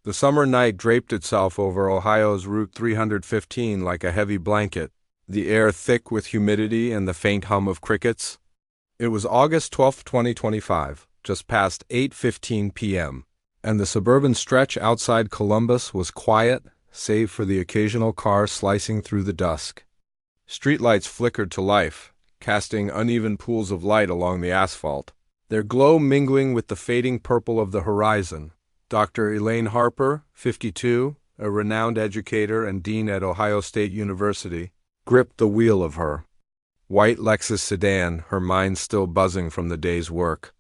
The summer night draped itself over Ohio's Route 315 like a heavy blanket, the air thick with humidity and the faint hum of crickets. It was August 12, 2025, just past 8:15 p.m., and the suburban stretch outside Columbus was quiet, save for the occasional car slicing through the dusk. Streetlights flickered to life, casting uneven pools of light along the asphalt, their glow mingling with the fading purple of the horizon. Dr. Elaine Harper, 52, a renowned educator and dean at Ohio State University, gripped the wheel of her white Lexus sedan, her mind still buzzing from the day's work.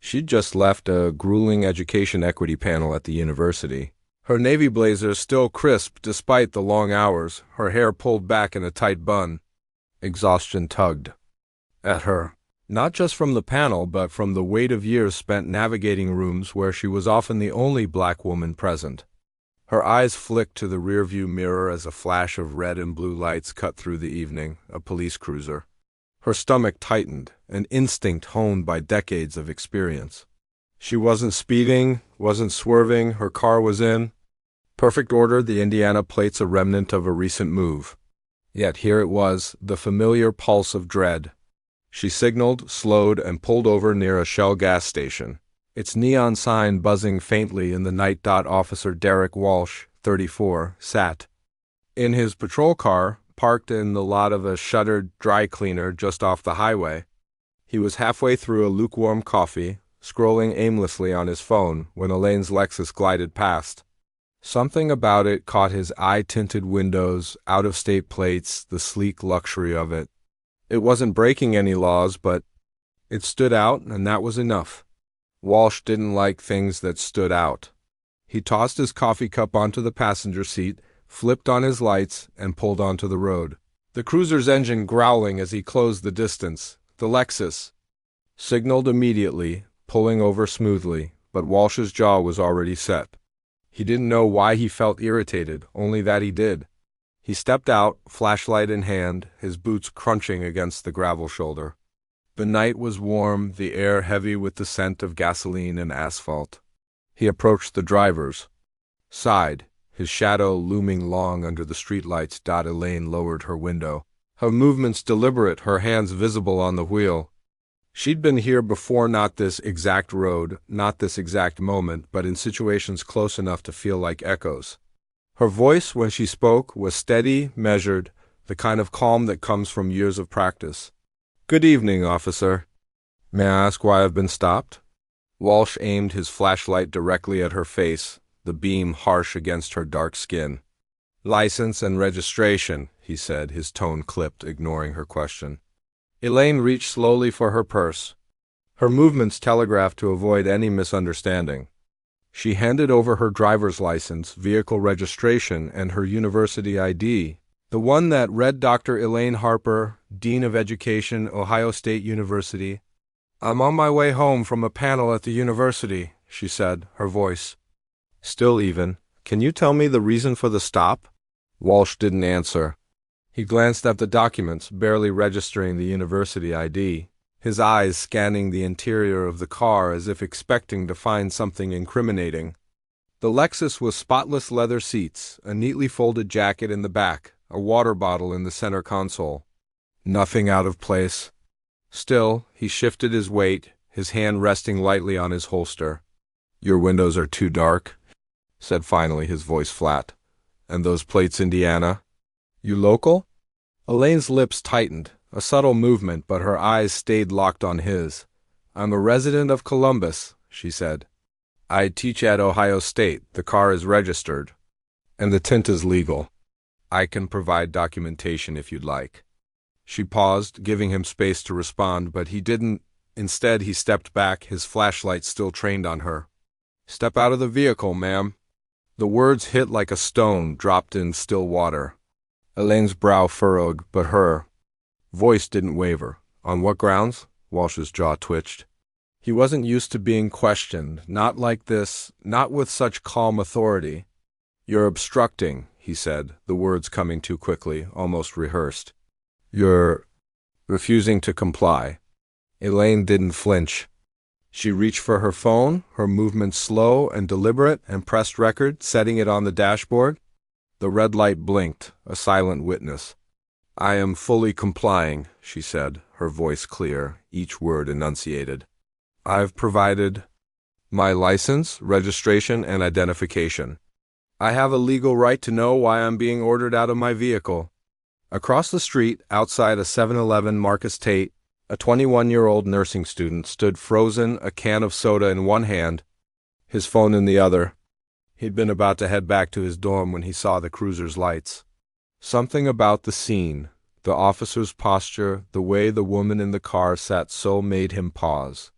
She'd just left a grueling education equity panel at the university. Her navy blazer still crisp despite the long hours, her hair pulled back in a tight bun. Exhaustion tugged at her, not just from the panel but from the weight of years spent navigating rooms where she was often the only black woman present. Her eyes flicked to the rearview mirror as a flash of red and blue lights cut through the evening, a police cruiser. Her stomach tightened, an instinct honed by decades of experience. She wasn't speeding, wasn't swerving, her car was in perfect order, the Indiana plates a remnant of a recent move. Yet here it was, the familiar pulse of dread. She signaled, slowed, and pulled over near a Shell gas station, its neon sign buzzing faintly in the night. Officer Derek Walsh, 34, sat in his patrol car, parked in the lot of a shuttered dry cleaner just off the highway. He was halfway through a lukewarm coffee, scrolling aimlessly on his phone, when Elaine's Lexus glided past. Something about it caught his eye, tinted windows, out-of-state plates, the sleek luxury of it. It wasn't breaking any laws, but it stood out, and that was enough. Walsh didn't like things that stood out. He tossed his coffee cup onto the passenger seat, flipped on his lights, and pulled onto the road. The cruiser's engine growling as he closed the distance. The Lexus signaled immediately, pulling over smoothly, but Walsh's jaw was already set. He didn't know why he felt irritated, only that he did. He stepped out, flashlight in hand, his boots crunching against the gravel shoulder. The night was warm, the air heavy with the scent of gasoline and asphalt. He approached the driver's side, his shadow looming long under the streetlights. Elaine lowered her window, her movements deliberate, her hands visible on the wheel. She'd been here before, not this exact road, not this exact moment, but in situations close enough to feel like echoes. Her voice, when she spoke, was steady, measured, the kind of calm that comes from years of practice. "Good evening, officer. May I ask why I've been stopped?" Walsh aimed his flashlight directly at her face, the beam harsh against her dark skin. "License and registration," he said, his tone clipped, ignoring her question. Elaine reached slowly for her purse. Her movements telegraphed to avoid any misunderstanding. She handed over her driver's license, vehicle registration, and her university ID, the one that read Dr. Elaine Harper, Dean of Education, Ohio State University. "I'm on my way home from a panel at the university," she said, her voice still even. "Can you tell me the reason for the stop?" Walsh didn't answer. He glanced at the documents, barely registering the university ID, his eyes scanning the interior of the car as if expecting to find something incriminating. The Lexus was spotless leather seats, a neatly folded jacket in the back, a water bottle in the center console. Nothing out of place. Still, he shifted his weight, his hand resting lightly on his holster. "Your windows are too dark," said finally, his voice flat. "And those plates, Indiana? You local?" Elaine's lips tightened, a subtle movement, but her eyes stayed locked on his. "I'm a resident of Columbus," she said. "I teach at Ohio State. The car is registered, and the tint is legal. I can provide documentation if you'd like." She paused, giving him space to respond, but he didn't. Instead, he stepped back, his flashlight still trained on her. "Step out of the vehicle, ma'am." The words hit like a stone dropped in still water. Elaine's brow furrowed, but her voice didn't waver. "On what grounds?" Walsh's jaw twitched. He wasn't used to being questioned, not like this, not with such calm authority. "You're obstructing," he said, the words coming too quickly, almost rehearsed. "You're refusing to comply." Elaine didn't flinch. She reached for her phone, her movements slow and deliberate, and pressed record, setting it on the dashboard. The red light blinked, a silent witness. "I am fully complying," she said, her voice clear, each word enunciated. "I've provided my license, registration, and identification. I have a legal right to know why I'm being ordered out of my vehicle." Across the street, outside a 7-Eleven, Marcus Tate, a 21-year-old nursing student, stood frozen, a can of soda in one hand, his phone in the other. He'd been about to head back to his dorm when he saw the cruiser's lights. Something about the scene, the officer's posture, the way the woman in the car sat so made him pause.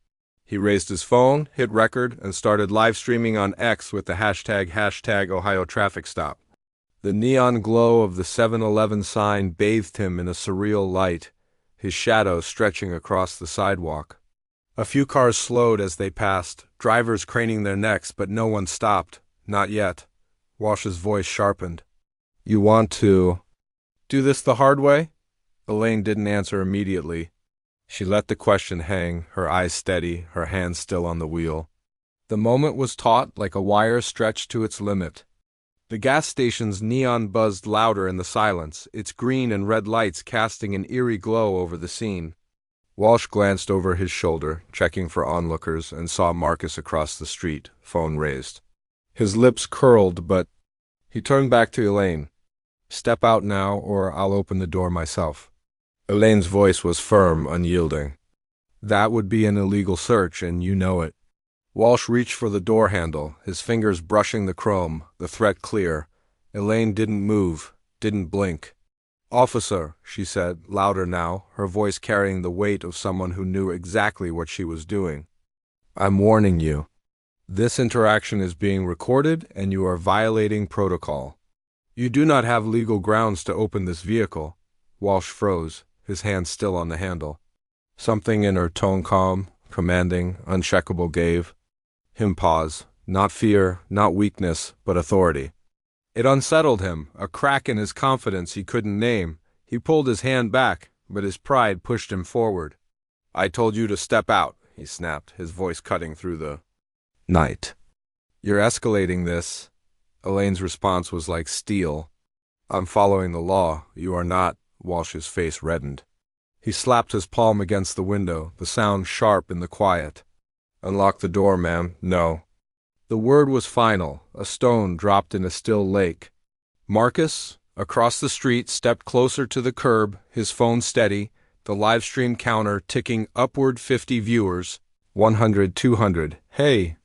He raised his phone, hit record, and started live streaming on X with the hashtag Ohio traffic stop. The neon glow of the 7-Eleven sign bathed him in a surreal light, his shadow stretching across the sidewalk. A few cars slowed as they passed, drivers craning their necks, but no one stopped. Not yet. Walsh's voice sharpened. "You want to do this the hard way?" Elaine didn't answer immediately. She let the question hang, her eyes steady, her hands still on the wheel. The moment was taut, like a wire stretched to its limit. The gas station's neon buzzed louder in the silence, its green and red lights casting an eerie glow over the scene. Walsh glanced over his shoulder, checking for onlookers, and saw Marcus across the street, phone raised. His lips curled, but he turned back to Elaine. "Step out now, or I'll open the door myself." Elaine's voice was firm, unyielding. "That would be an illegal search, and you know it." Walsh reached for the door handle, his fingers brushing the chrome, the threat clear. Elaine didn't move, didn't blink. "Officer," she said, louder now, her voice carrying the weight of someone who knew exactly what she was doing. "I'm warning you. This interaction is being recorded, and you are violating protocol. You do not have legal grounds to open this vehicle." Walsh froze, his hand still on the handle. Something in her tone, calm, commanding, uncheckable, gave him pause. Not fear, not weakness, but authority. It unsettled him, a crack in his confidence he couldn't name. He pulled his hand back, but his pride pushed him forward. "I told you to step out," he snapped, his voice cutting through the night. "You're escalating this." Elaine's response was like steel. "I'm following the law. You are not." Walsh's face reddened. He slapped his palm against the window, the sound sharp in the quiet. "Unlock the door, ma'am." "No." The word was final, a stone dropped in a still lake. Marcus, across the street, stepped closer to the curb, his phone steady, the live stream counter ticking upward. 50 viewers, 100, 200. "Hey,"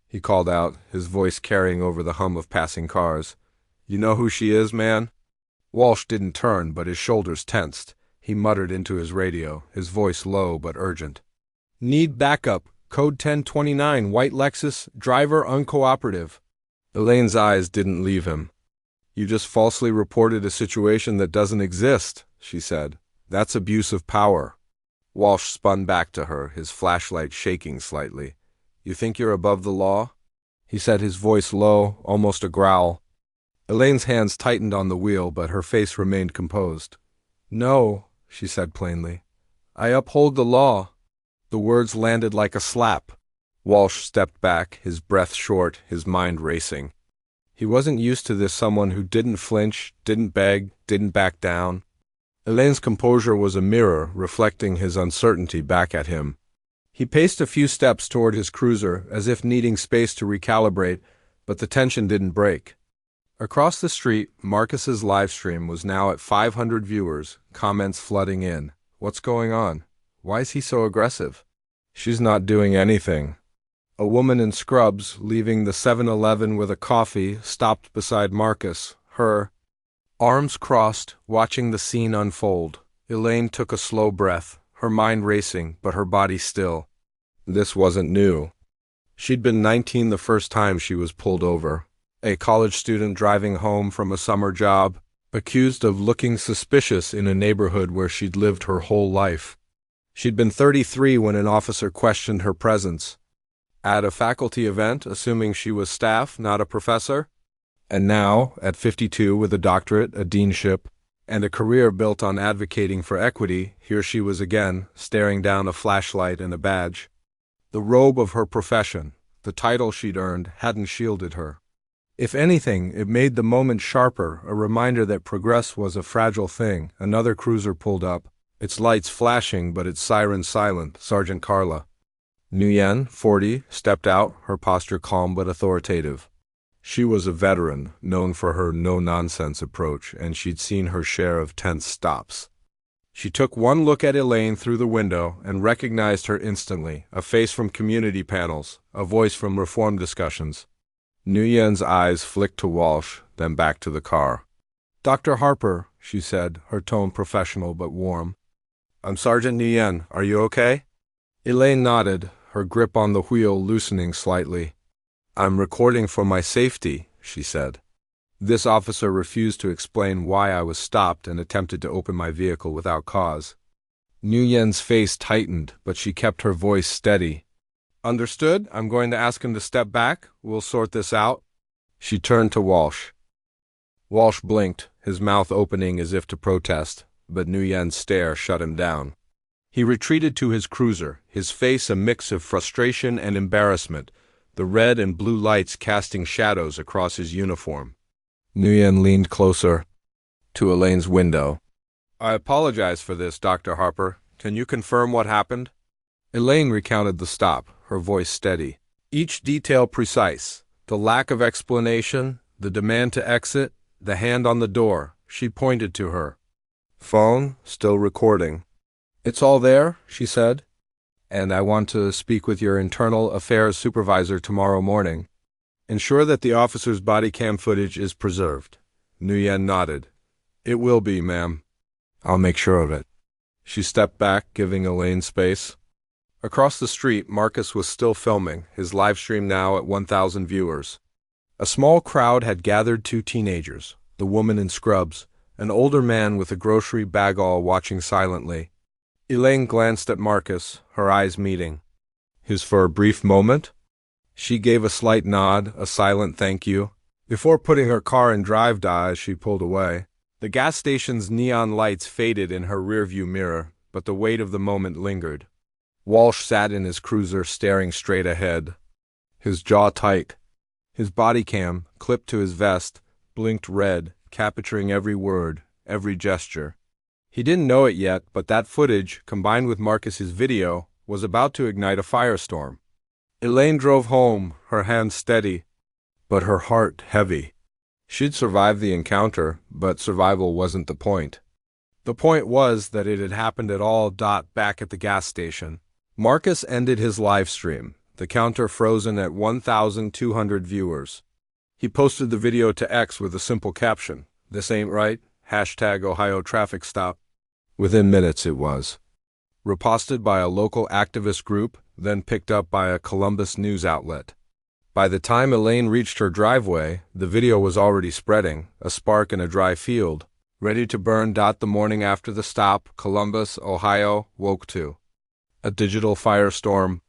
he called out, his voice carrying over the hum of passing cars. "You know who she is, man?" Walsh didn't turn, but his shoulders tensed. He muttered into his radio, his voice low but urgent. "Need backup. Code 1029, white Lexus, driver uncooperative." Elaine's eyes didn't leave him. "You just falsely reported a situation that doesn't exist," she said. "That's abuse of power." Walsh spun back to her, his flashlight shaking slightly. "You think you're above the law?" he said, his voice low, almost a growl. Elaine's hands tightened on the wheel, but her face remained composed. "No," she said plainly. "I uphold the law." The words landed like a slap. Walsh stepped back, his breath short, his mind racing. He wasn't used to this someone who didn't flinch, didn't beg, didn't back down. Elaine's composure was a mirror, reflecting his uncertainty back at him. He paced a few steps toward his cruiser, as if needing space to recalibrate, but the tension didn't break. Across the street, Marcus's livestream was now at 500 viewers, comments flooding in. "What's going on? Why is he so aggressive?" "She's not doing anything." A woman in scrubs, leaving the 7-Eleven with a coffee, stopped beside Marcus, her arms crossed, watching the scene unfold. Elaine took a slow breath, her mind racing, but her body still. This wasn't new. She'd been 19 the first time she was pulled over. A college student driving home from a summer job, accused of looking suspicious in a neighborhood where she'd lived her whole life. She'd been 33 when an officer questioned her presence. At a faculty event, assuming she was staff, not a professor. And now, at 52 with a doctorate, a deanship, and a career built on advocating for equity, here she was again, staring down a flashlight and a badge. The robe of her profession, the title she'd earned, hadn't shielded her. If anything, it made the moment sharper, a reminder that progress was a fragile thing. Another cruiser pulled up, its lights flashing but its siren silent. Sergeant Carla Nguyen, 40, stepped out, her posture calm but authoritative. She was a veteran, known for her no-nonsense approach, and she'd seen her share of tense stops. She took one look at Elaine through the window and recognized her instantly, a face from community panels, a voice from reform discussions. Nguyen's eyes flicked to Walsh, then back to the car. "Dr. Harper," she said, her tone professional but warm. "I'm Sergeant Nguyen. Are you okay?" Elaine nodded, her grip on the wheel loosening slightly. "I'm recording for my safety," she said. This officer refused to explain why I was stopped and attempted to open my vehicle without cause. Nguyen's face tightened, but she kept her voice steady. "Understood. I'm going to ask him to step back. We'll sort this out." She turned to Walsh. Walsh blinked, his mouth opening as if to protest, but Nguyen's stare shut him down. He retreated to his cruiser, his face a mix of frustration and embarrassment, the red and blue lights casting shadows across his uniform. Nguyen leaned closer to Elaine's window. "I apologize for this, Dr. Harper. Can you confirm what happened?" Elaine recounted the stop, her voice steady. Each detail precise. The lack of explanation, the demand to exit, the hand on the door. She pointed to her phone, still recording. "It's all there," she said. "And I want to speak with your internal affairs supervisor tomorrow morning. Ensure that the officer's body cam footage is preserved." Nguyen nodded. "It will be, ma'am. I'll make sure of it." She stepped back, giving Elaine space. Across the street, Marcus was still filming, his live stream now at 1,000 viewers. A small crowd had gathered, two teenagers, the woman in scrubs, an older man with a grocery bag all watching silently. Elaine glanced at Marcus, her eyes meeting. "His for a brief moment?" She gave a slight nod, a silent thank you. Before putting her car in drive as she pulled away. The gas station's neon lights faded in her rearview mirror, but the weight of the moment lingered. Walsh sat in his cruiser staring straight ahead, his jaw tight. His body cam, clipped to his vest, blinked red, capturing every word, every gesture. He didn't know it yet, but that footage, combined with Marcus's video, was about to ignite a firestorm. Elaine drove home, her hands steady, but her heart heavy. She'd survived the encounter, but survival wasn't the point. The point was that it had happened at all. Back at the gas station, Marcus ended his live stream, the counter frozen at 1,200 viewers. He posted the video to X with a simple caption, "This ain't right, #Ohio traffic stop." Within minutes it was. Reposted by a local activist group, then picked up by a Columbus news outlet. By the time Elaine reached her driveway, the video was already spreading, a spark in a dry field, ready to burn. The morning after the stop, Columbus, Ohio, woke to a digital firestorm.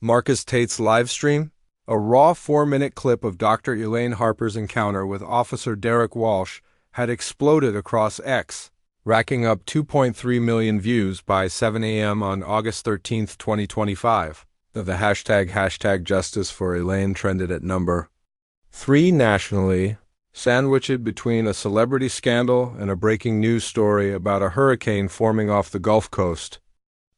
Marcus Tate's live stream? A raw 4-minute clip of Dr. Elaine Harper's encounter with Officer Derek Walsh had exploded across X, racking up 2.3 million views by 7 a.m. on August 13, 2025. The hashtag Justice for Elaine trended at number 3 nationally, sandwiched between a celebrity scandal and a breaking news story about a hurricane forming off the Gulf Coast.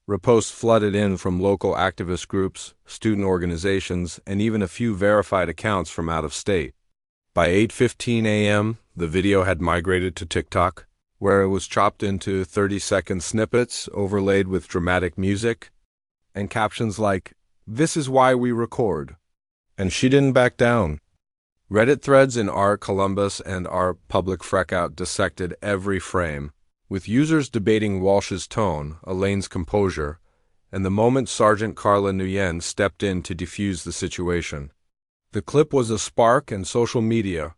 Reposts flooded in from local activist groups, student organizations, and even a few verified accounts from out of state. By 8:15 a.m., the video had migrated to TikTok, where it was chopped into 30-second snippets overlaid with dramatic music and captions like, "This is why we record." And she didn't back down. Reddit threads in r Columbus and r Public Freakout dissected every frame, with users debating Walsh's tone, Elaine's composure, and the moment Sergeant Carla Nguyen stepped in to defuse the situation. The clip was a spark, and social media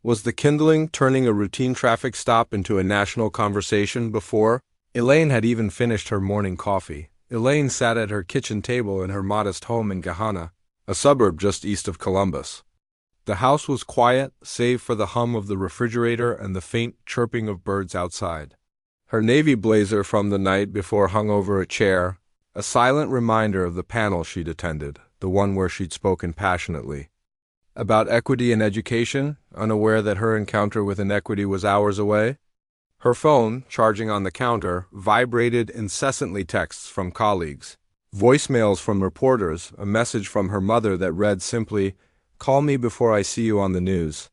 was the kindling, turning a routine traffic stop into a national conversation. Before Elaine had even finished her morning coffee, Elaine sat at her kitchen table in her modest home in Gahanna, a suburb just east of Columbus. The house was quiet, save for the hum of the refrigerator and the faint chirping of birds outside. Her navy blazer from the night before hung over a chair, A silent reminder of the panel she'd attended, the one where she'd spoken passionately about equity in education, unaware that her encounter with inequity was hours away. Her phone, charging on the counter, vibrated incessantly texts from colleagues, voicemails from reporters, a message from her mother that read simply, "Call me before I see you on the news."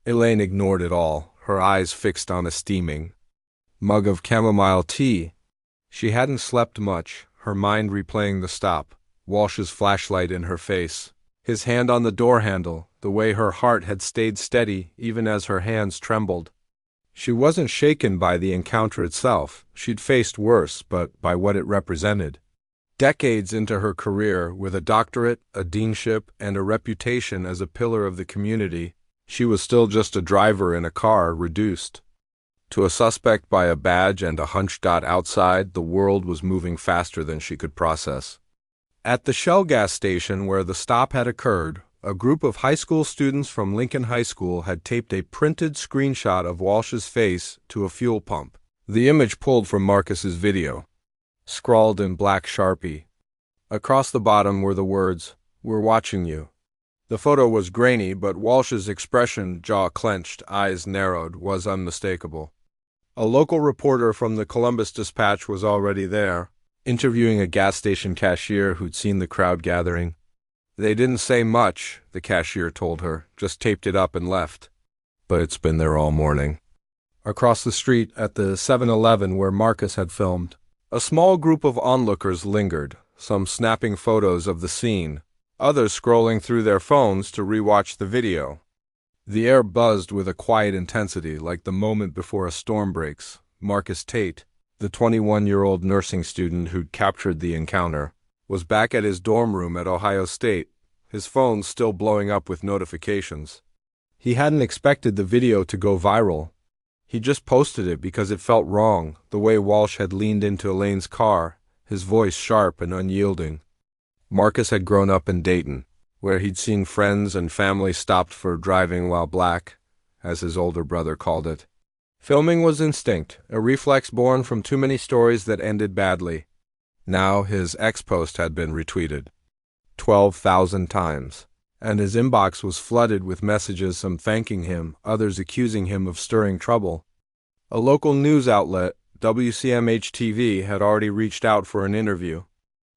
Elaine ignored it all, her eyes fixed on a steaming mug of chamomile tea. She hadn't slept much, her mind replaying the stop, Walsh's flashlight in her face, his hand on the door handle, the way her heart had stayed steady even as her hands trembled. She wasn't shaken by the encounter itself. She'd faced worse, but by what it represented. Decades into her career, with a doctorate, a deanship, and a reputation as a pillar of the community, she was still just a driver in a car reduced to a suspect by a badge and a hunch. Outside, the world was moving faster than she could process. At the Shell gas station where the stop had occurred, a group of high school students from Lincoln High School had taped a printed screenshot of Walsh's face to a fuel pump. The image pulled from Marcus's video, scrawled in black Sharpie. Across the bottom were the words, "We're watching you." The photo was grainy, but Walsh's expression, jaw clenched, eyes narrowed, was unmistakable. A local reporter from the Columbus Dispatch was already there, interviewing a gas station cashier who'd seen the crowd gathering. "They didn't say much," the cashier told her, "just taped it up and left. But it's been there all morning." Across the street, at the 7-Eleven where Marcus had filmed, a small group of onlookers lingered, some snapping photos of the scene, others scrolling through their phones to rewatch the video. The air buzzed with a quiet intensity, like the moment before a storm breaks. Marcus Tate, the 21-year-old nursing student who'd captured the encounter, was back at his dorm room at Ohio State, his phone still blowing up with notifications. He hadn't expected the video to go viral. He just posted it because it felt wrong, the way Walsh had leaned into Elaine's car, his voice sharp and unyielding. Marcus had grown up in Dayton, where he'd seen friends and family stopped for driving while black, as his older brother called it. Filming was instinct, a reflex born from too many stories that ended badly. Now his ex-post had been retweeted 12,000 times, and his inbox was flooded with messages, some thanking him, others accusing him of stirring trouble. A local news outlet, WCMH-TV, had already reached out for an interview.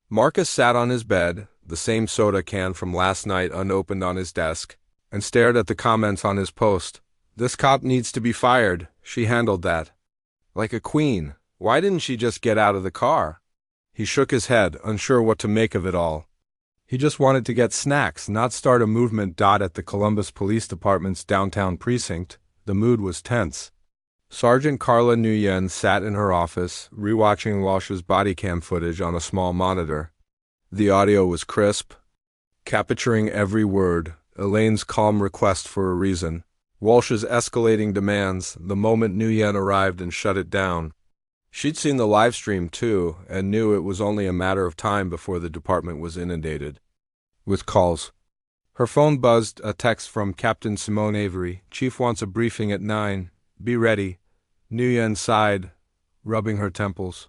Marcus sat on his bed, the same soda can from last night unopened on his desk, and stared at the comments on his post. "This cop needs to be fired. She handled that. Like a queen. Why didn't she just get out of the car?" He shook his head, unsure what to make of it all. He just wanted to get snacks, not start a movement. At the Columbus Police Department's downtown precinct, the mood was tense. Sergeant Carla Nguyen sat in her office, rewatching Walsh's body cam footage on a small monitor. The audio was crisp, capturing every word, Elaine's calm request for a reason, Walsh's escalating demands the moment Nguyen arrived and shut it down. She'd seen the live stream too, and knew it was only a matter of time before the department was inundated with calls. Her phone buzzed, a text from Captain Simone Avery. "Chief wants a briefing at 9. Be ready." Nguyen sighed, rubbing her temples.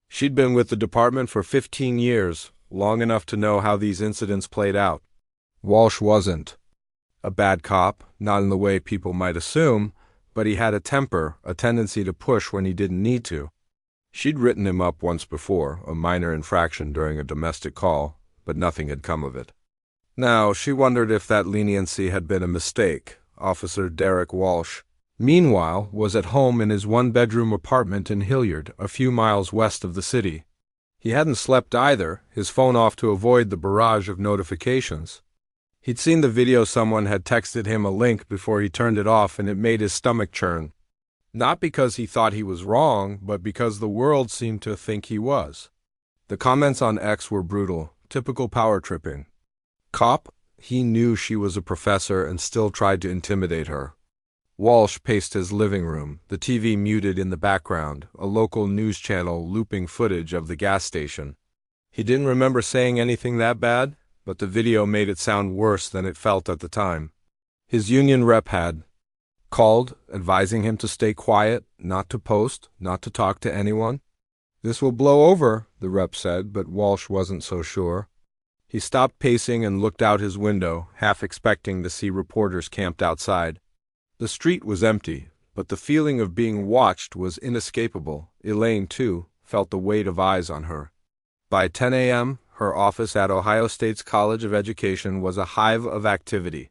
She'd been with the department for 15 years, long enough to know how these incidents played out. Walsh wasn't a bad cop, not in the way people might assume, but he had a temper, a tendency to push when he didn't need to. She'd written him up once before, a minor infraction during a domestic call, but nothing had come of it. Now, she wondered if that leniency had been a mistake. Officer Derek Walsh, meanwhile, was at home in his one-bedroom apartment in Hilliard, a few miles west of the city. He hadn't slept either, his phone off to avoid the barrage of notifications. He'd seen the video someone had texted him a link before he turned it off, and it made his stomach churn. Not because he thought he was wrong, but because the world seemed to think he was. The comments on X were brutal, typical power tripping. Cop? He knew she was a professor and still tried to intimidate her. Walsh paced his living room, the TV muted in the background, a local news channel looping footage of the gas station. He didn't remember saying anything that bad, but the video made it sound worse than it felt at the time. His union rep had called, advising him to stay quiet, not to post, not to talk to anyone. "This will blow over," the rep said, but Walsh wasn't so sure. He stopped pacing and looked out his window, half expecting to see reporters camped outside. The street was empty, but the feeling of being watched was inescapable. Elaine, too, felt the weight of eyes on her. By 10 a.m., her office at Ohio State's College of Education was a hive of activity.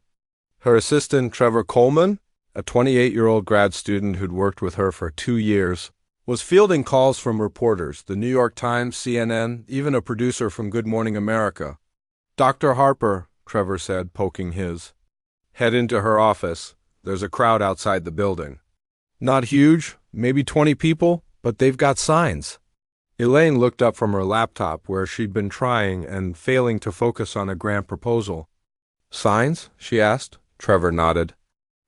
Her assistant, Trevor Coleman, a 28-year-old grad student who'd worked with her for 2 years, was fielding calls from reporters, the New York Times, CNN, even a producer from Good Morning America. "Dr. Harper," Trevor said, poking his head into her office. "There's a crowd outside the building. Not huge, maybe 20 people, but they've got signs." Elaine looked up from her laptop where she'd been trying and failing to focus on a grant proposal. "Signs?" she asked. Trevor nodded.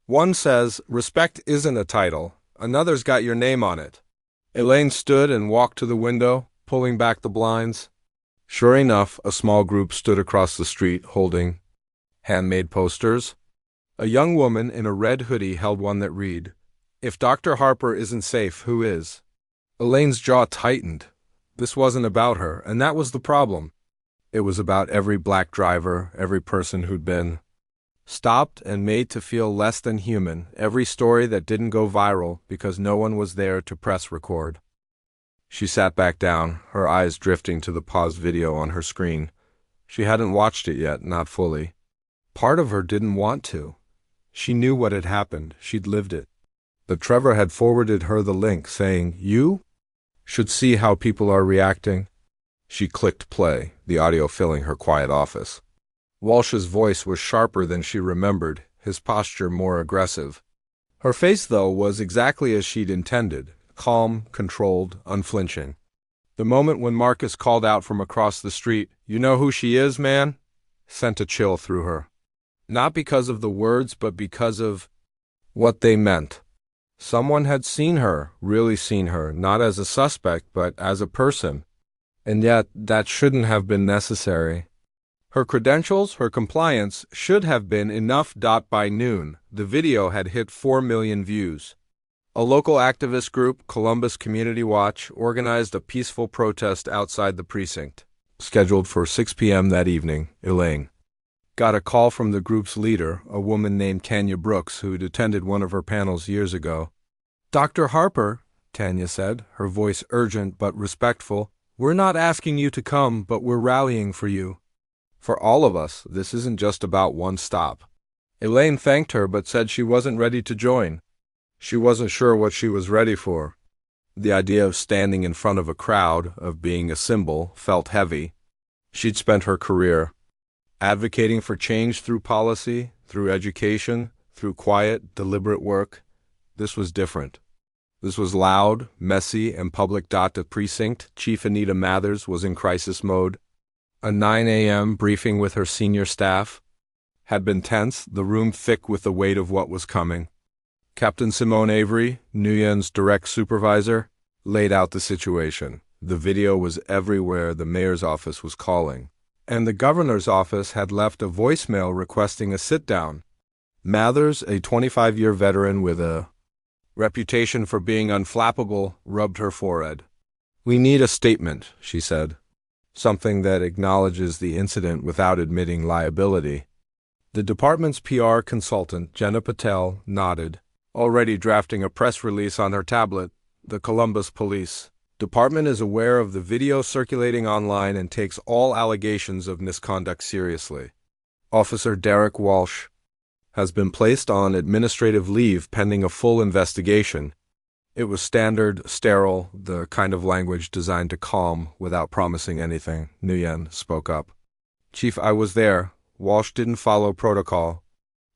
"One says, 'Respect isn't a title.' Another's got your name on it." Elaine stood and walked to the window, pulling back the blinds. Sure enough, a small group stood across the street holding handmade posters. A young woman in a red hoodie held one that read, "If Dr. Harper isn't safe, who is?" Elaine's jaw tightened. This wasn't about her, and that was the problem. It was about every black driver, every person who'd been stopped and made to feel less than human, every story that didn't go viral because no one was there to press record. She sat back down, her eyes drifting to the paused video on her screen. She hadn't watched it yet, not fully. Part of her didn't want to. She knew what had happened. She'd lived it. But Trevor had forwarded her the link, saying, "You should see how people are reacting." She clicked play, the audio filling her quiet office. Walsh's voice was sharper than she remembered, his posture more aggressive. Her face, though, was exactly as she'd intended. Calm, controlled, unflinching. The moment when Marcus called out from across the street, "You know who she is, man?" sent a chill through her. Not because of the words, but because of what they meant. Someone had seen her, really seen her, not as a suspect, but as a person. And yet, that shouldn't have been necessary. Her credentials, her compliance, should have been enough. By noon, the video had hit 4 million views. A local activist group, Columbus Community Watch, organized a peaceful protest outside the precinct. Scheduled for 6 p.m. that evening, Elaine got a call from the group's leader, a woman named Tanya Brooks, who'd attended one of her panels years ago. "Dr. Harper," Tanya said, her voice urgent but respectful, "we're not asking you to come, but we're rallying for you. For all of us, this isn't just about one stop." Elaine thanked her but said she wasn't ready to join. She wasn't sure what she was ready for. The idea of standing in front of a crowd, of being a symbol, felt heavy. She'd spent her career advocating for change through policy, through education, through quiet, deliberate work. This was different. This was loud, messy, and public. The precinct, Chief Anita Mathers, was in crisis mode. A 9 a.m. briefing with her senior staff had been tense, the room thick with the weight of what was coming. Captain Simone Avery, Nguyen's direct supervisor, laid out the situation. The video was everywhere. The mayor's office was calling. And the governor's office had left a voicemail requesting a sit-down. Mathers, a 25-year veteran with a reputation for being unflappable, rubbed her forehead. "We need a statement," she said. "Something that acknowledges the incident without admitting liability." The department's PR consultant, Jenna Patel, nodded, already drafting a press release on her tablet. "The Columbus Police Department is aware of the video circulating online and takes all allegations of misconduct seriously. Officer Derek Walsh has been placed on administrative leave pending a full investigation." It was standard, sterile, the kind of language designed to calm without promising anything. Nguyen spoke up. "Chief, I was there. Walsh didn't follow protocol.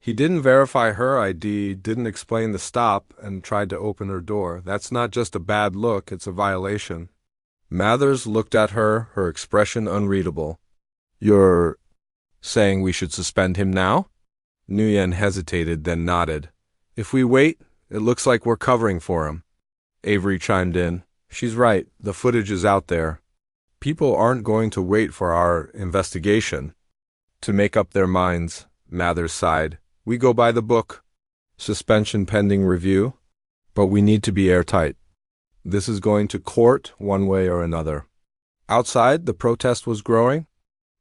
He didn't verify her ID, didn't explain the stop, and tried to open her door. That's not just a bad look, it's a violation." Mathers looked at her, her expression unreadable. "You're saying we should suspend him now?" Nguyen hesitated, then nodded. "If we wait, it looks like we're covering for him." Avery chimed in. "She's right. The footage is out there. People aren't going to wait for our investigation to make up their minds." Mathers sighed. "We go by the book. Suspension pending review. But we need to be airtight. This is going to court one way or another." Outside, the protest was growing.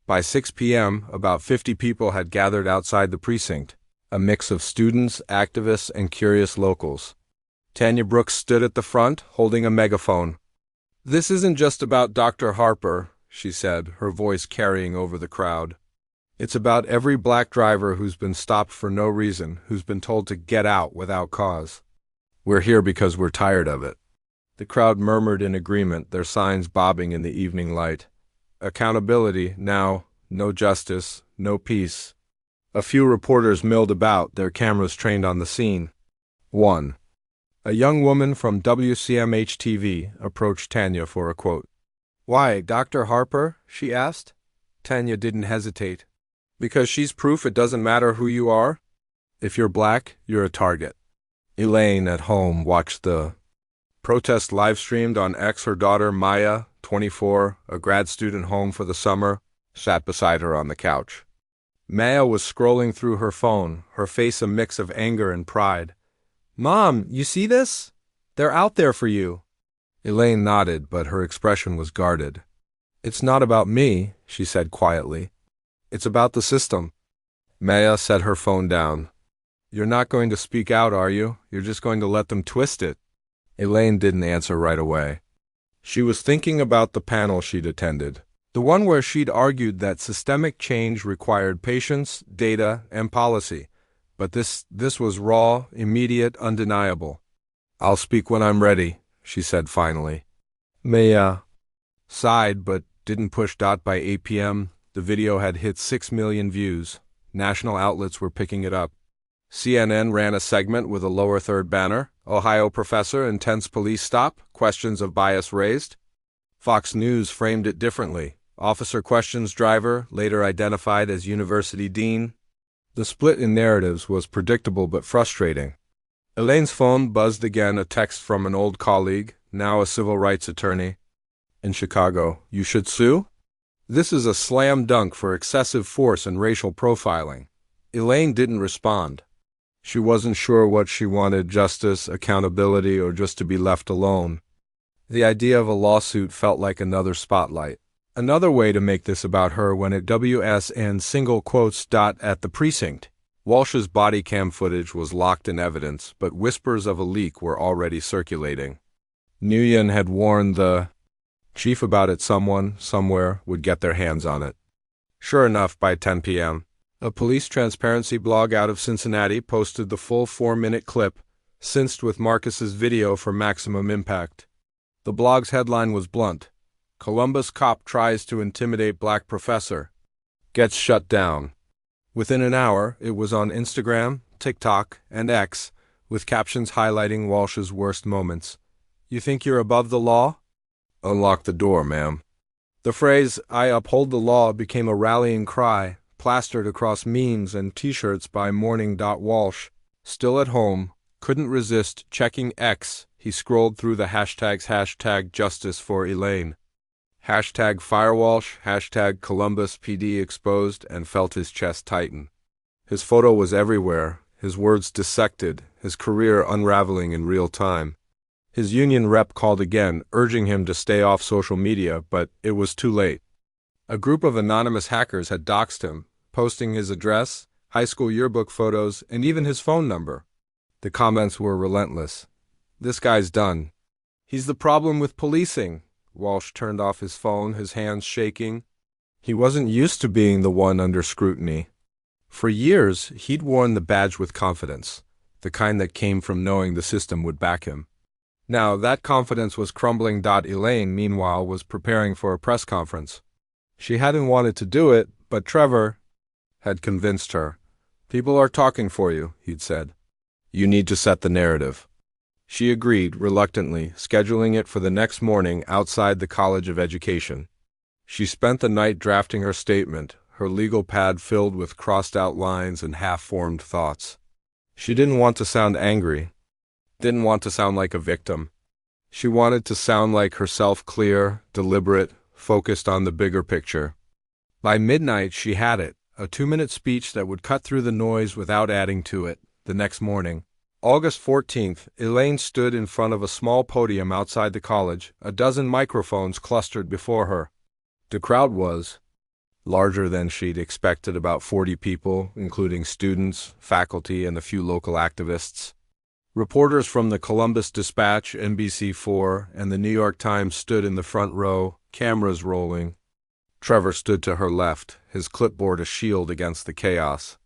By 6 p.m., about 50 people had gathered outside the precinct, a mix of students, activists, and curious locals. Tanya Brooks stood at the front, holding a megaphone. "This isn't just about Dr. Harper," she said, her voice carrying over the crowd. "It's about every black driver who's been stopped for no reason, who's been told to get out without cause. We're here because we're tired of it." The crowd murmured in agreement, their signs bobbing in the evening light. Accountability, now, no justice, no peace. A few reporters milled about, their cameras trained on the scene. 1. A young woman from WCMH-TV approached Tanya for a quote. "Why, Dr. Harper?" she asked. Tanya didn't hesitate. "Because she's proof it doesn't matter who you are. If you're black, you're a target." Elaine, at home, watched the protest live-streamed on X. Her daughter, Maya, 24, a grad student home for the summer, sat beside her on the couch. Maya was scrolling through her phone, her face a mix of anger and pride. "Mom, you see this? They're out there for you." Elaine nodded, but her expression was guarded. "It's not about me," she said quietly. "It's about the system." Maya set her phone down. "You're not going to speak out, are you? You're just going to let them twist it?" Elaine didn't answer right away. She was thinking about the panel she'd attended, the one where she'd argued that systemic change required patience, data, and policy. But this was raw, immediate, undeniable. "I'll speak when I'm ready," she said finally. Maya sighed but didn't push. By 8 p.m., the video had hit 6 million views. National outlets were picking it up. CNN ran a segment with a lower third banner, "Ohio professor intense police stop, questions of bias raised." Fox News framed it differently. "Officer questions driver, later identified as university dean." The split in narratives was predictable but frustrating. Elaine's phone buzzed again, a text from an old colleague, now a civil rights attorney. "In Chicago, you should sue? This is a slam dunk for excessive force and racial profiling." Elaine didn't respond. She wasn't sure what she wanted, justice, accountability, or just to be left alone. The idea of a lawsuit felt like another spotlight. Another way to make this about her when at WSN single quotes. At the precinct. Walsh's body cam footage was locked in evidence, but whispers of a leak were already circulating. Nguyen had warned the chief about it. Someone, somewhere, would get their hands on it. Sure enough, by 10 p.m., a police transparency blog out of Cincinnati posted the full 4-minute clip, synced with Marcus's video for maximum impact. The blog's headline was blunt: "Columbus cop tries to intimidate black professor. Gets shut down." Within an hour, it was on Instagram, TikTok, and X, with captions highlighting Walsh's worst moments. "You think you're above the law? Unlock the door, ma'am." The phrase, "I uphold the law," became a rallying cry, plastered across memes and t-shirts by Morning. Walsh, still at home, couldn't resist checking X. He scrolled through the hashtags #Justice for Elaine, #FireWalsh, #ColumbusPD exposed, and felt his chest tighten. His photo was everywhere, his words dissected, his career unraveling in real time. His union rep called again, urging him to stay off social media, but it was too late. A group of anonymous hackers had doxed him, posting his address, high school yearbook photos, and even his phone number. The comments were relentless. "This guy's done. He's the problem with policing." Walsh turned off his phone, his hands shaking. He wasn't used to being the one under scrutiny. For years, he'd worn the badge with confidence, the kind that came from knowing the system would back him. Now, that confidence was crumbling. Elaine, meanwhile, was preparing for a press conference. She hadn't wanted to do it, but Trevor had convinced her. "People are talking for you," he'd said. "You need to set the narrative." She agreed, reluctantly, scheduling it for the next morning outside the College of Education. She spent the night drafting her statement, her legal pad filled with crossed-out lines and half-formed thoughts. She didn't want to sound angry, didn't want to sound like a victim. She wanted to sound like herself, clear, deliberate, focused on the bigger picture. By midnight, she had it, a 2-minute speech that would cut through the noise without adding to it. The next morning, August 14th, Elaine stood in front of a small podium outside the college, a dozen microphones clustered before her. The crowd was larger than she'd expected, about 40 people, including students, faculty, and a few local activists. Reporters from the Columbus Dispatch, NBC4, and the New York Times stood in the front row, cameras rolling. Trevor stood to her left, his clipboard a shield against the chaos.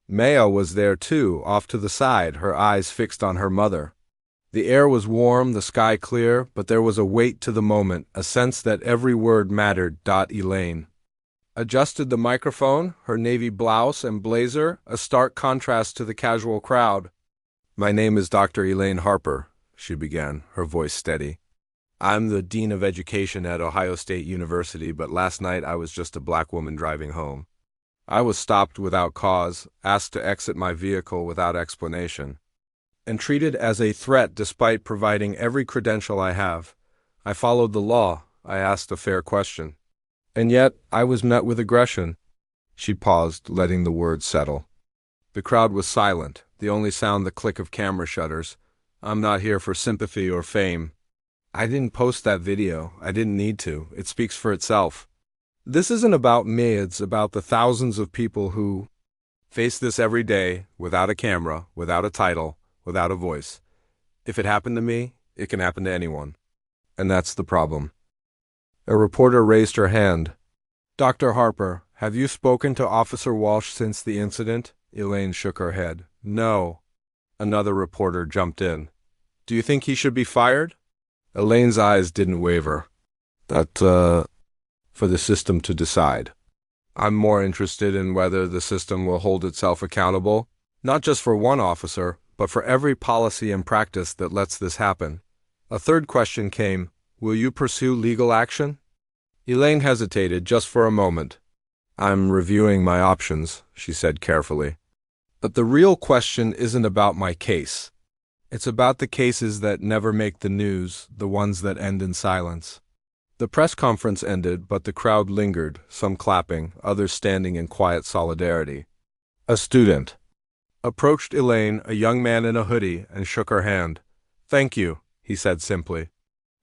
Maya was there too, off to the side, her eyes fixed on her mother. The air was warm, the sky clear, but there was a weight to the moment, a sense that every word mattered. Elaine adjusted the microphone, her navy blouse and blazer, a stark contrast to the casual crowd. "My name is Dr. Elaine Harper," she began, her voice steady. "I'm the Dean of Education at Ohio State University, but last night I was just a black woman driving home. I was stopped without cause, asked to exit my vehicle without explanation, and treated as a threat despite providing every credential I have. I followed the law. I asked a fair question. And yet, I was met with aggression." She paused, letting the words settle. The crowd was silent, the only sound the click of camera shutters. "I'm not here for sympathy or fame. I didn't post that video. I didn't need to. It speaks for itself. This isn't about me, it's about the thousands of people who face this every day, without a camera, without a title, without a voice. If it happened to me, it can happen to anyone. And that's the problem." A reporter raised her hand. "Dr. Harper, have you spoken to Officer Walsh since the incident?" Elaine shook her head. "No." Another reporter jumped in. "Do you think he should be fired?" Elaine's eyes didn't waver. "That's for the system to decide. I'm more interested in whether the system will hold itself accountable, not just for one officer, but for every policy and practice that lets this happen." A third question came. "Will you pursue legal action?" Elaine hesitated just for a moment. "I'm reviewing my options," she said carefully. "But the real question isn't about my case. It's about the cases that never make the news, the ones that end in silence." The press conference ended, but the crowd lingered, some clapping, others standing in quiet solidarity. A student approached Elaine, a young man in a hoodie, and shook her hand. "Thank you," he said simply.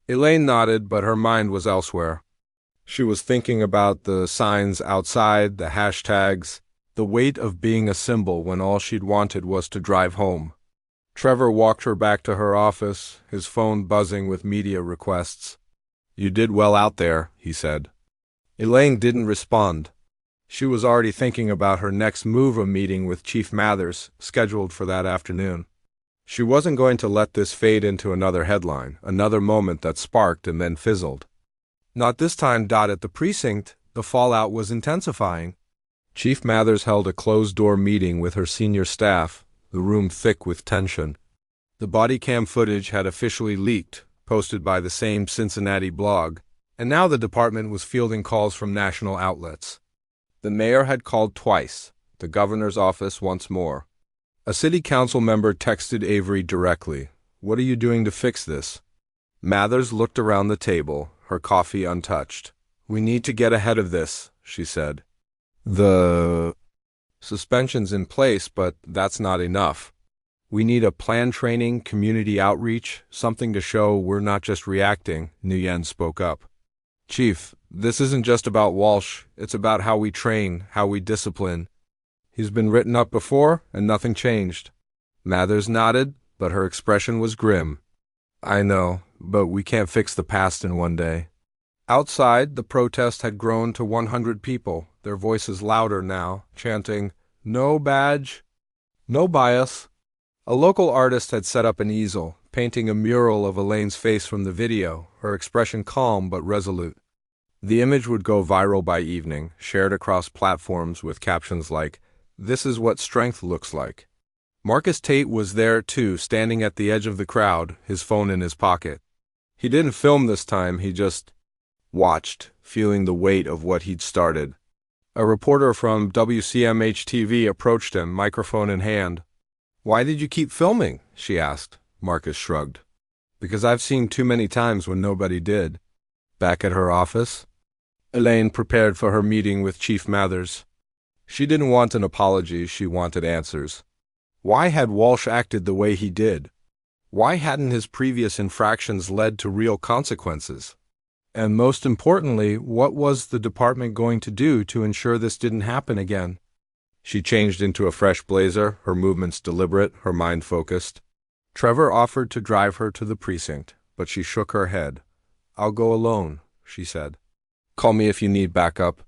Elaine nodded, but her mind was elsewhere. She was thinking about the signs outside, the hashtags, the weight of being a symbol when all she'd wanted was to drive home. Trevor walked her back to her office, his phone buzzing with media requests. "You did well out there," he said. Elaine didn't respond. She was already thinking about her next move, a meeting with Chief Mathers, scheduled for that afternoon. She wasn't going to let this fade into another headline, another moment that sparked and then fizzled. Not this time. At the precinct, the fallout was intensifying. Chief Mathers held a closed-door meeting with her senior staff, the room thick with tension. The body cam footage had officially leaked, posted by the same Cincinnati blog, and now the department was fielding calls from national outlets. The mayor had called twice, the governor's office once more. A city council member texted Avery directly, "What are you doing to fix this?" Mathers looked around the table, her coffee untouched. "We need to get ahead of this," she said. "The suspension's in place, but that's not enough. We need a plan, training, community outreach, something to show we're not just reacting," Nguyen spoke up. "Chief, this isn't just about Walsh. It's about how we train, how we discipline. He's been written up before, and nothing changed." Mathers nodded, but her expression was grim. "I know, but we can't fix the past in one day." Outside, the protest had grown to 100 people, their voices louder now, chanting, "No badge, no bias." A local artist had set up an easel, painting a mural of Elaine's face from the video, her expression calm but resolute. The image would go viral by evening, shared across platforms with captions like, "This is what strength looks like." Marcus Tate was there too, standing at the edge of the crowd, his phone in his pocket. He didn't film this time, he just watched, feeling the weight of what he'd started. A reporter from WCMH-TV approached him, microphone in hand. "Why did you keep filming?" she asked. Marcus shrugged. "Because I've seen too many times when nobody did." Back at her office, Elaine prepared for her meeting with Chief Mathers. She didn't want an apology, she wanted answers. Why had Walsh acted the way he did? Why hadn't his previous infractions led to real consequences? And most importantly, what was the department going to do to ensure this didn't happen again? She changed into a fresh blazer, her movements deliberate, her mind focused. Trevor offered to drive her to the precinct, but she shook her head. "I'll go alone," she said. "Call me if you need backup."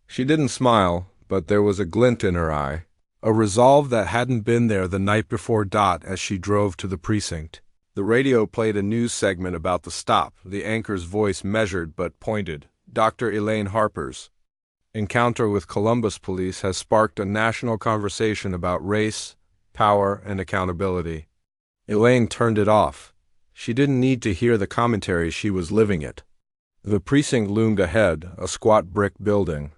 She didn't smile, but there was a glint in her eye, a resolve that hadn't been there the night before. As she drove to the precinct, the radio played a news segment about the stop, the anchor's voice measured but pointed. Dr. Elaine Harper's encounter with Columbus police has sparked a national conversation about race, power, and accountability. Elaine turned it off. She didn't need to hear the commentary, she was living it. The precinct loomed ahead, a squat brick building,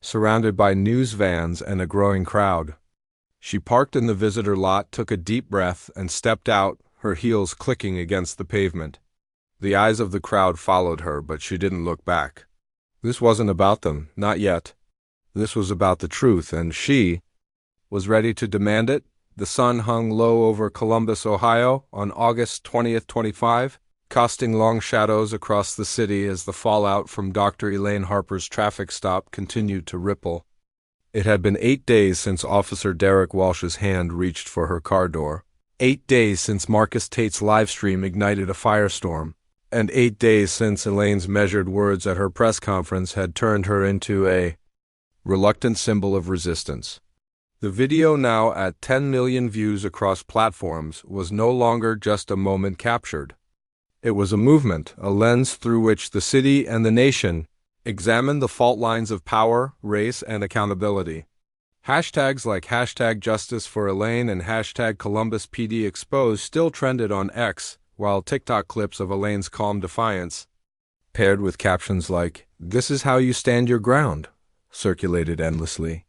surrounded by news vans and a growing crowd. She parked in the visitor lot, took a deep breath, and stepped out, her heels clicking against the pavement. The eyes of the crowd followed her, but she didn't look back. This wasn't about them, not yet. This was about the truth, and she was ready to demand it. The sun hung low over Columbus, Ohio, on August 20th, 25, casting long shadows across the city as the fallout from Dr. Elaine Harper's traffic stop continued to ripple. It had been 8 days since Officer Derek Walsh's hand reached for her car door. 8 days since Marcus Tate's livestream ignited a firestorm. And 8 days since Elaine's measured words at her press conference had turned her into a reluctant symbol of resistance. The video, now at 10 million views across platforms, was no longer just a moment captured. It was a movement, a lens through which the city and the nation examined the fault lines of power, race, and accountability. Hashtags like #Justice for Elaine and #ColumbusPD Exposed still trended on X, while TikTok clips of Elaine's calm defiance, paired with captions like, "This is how you stand your ground," circulated endlessly.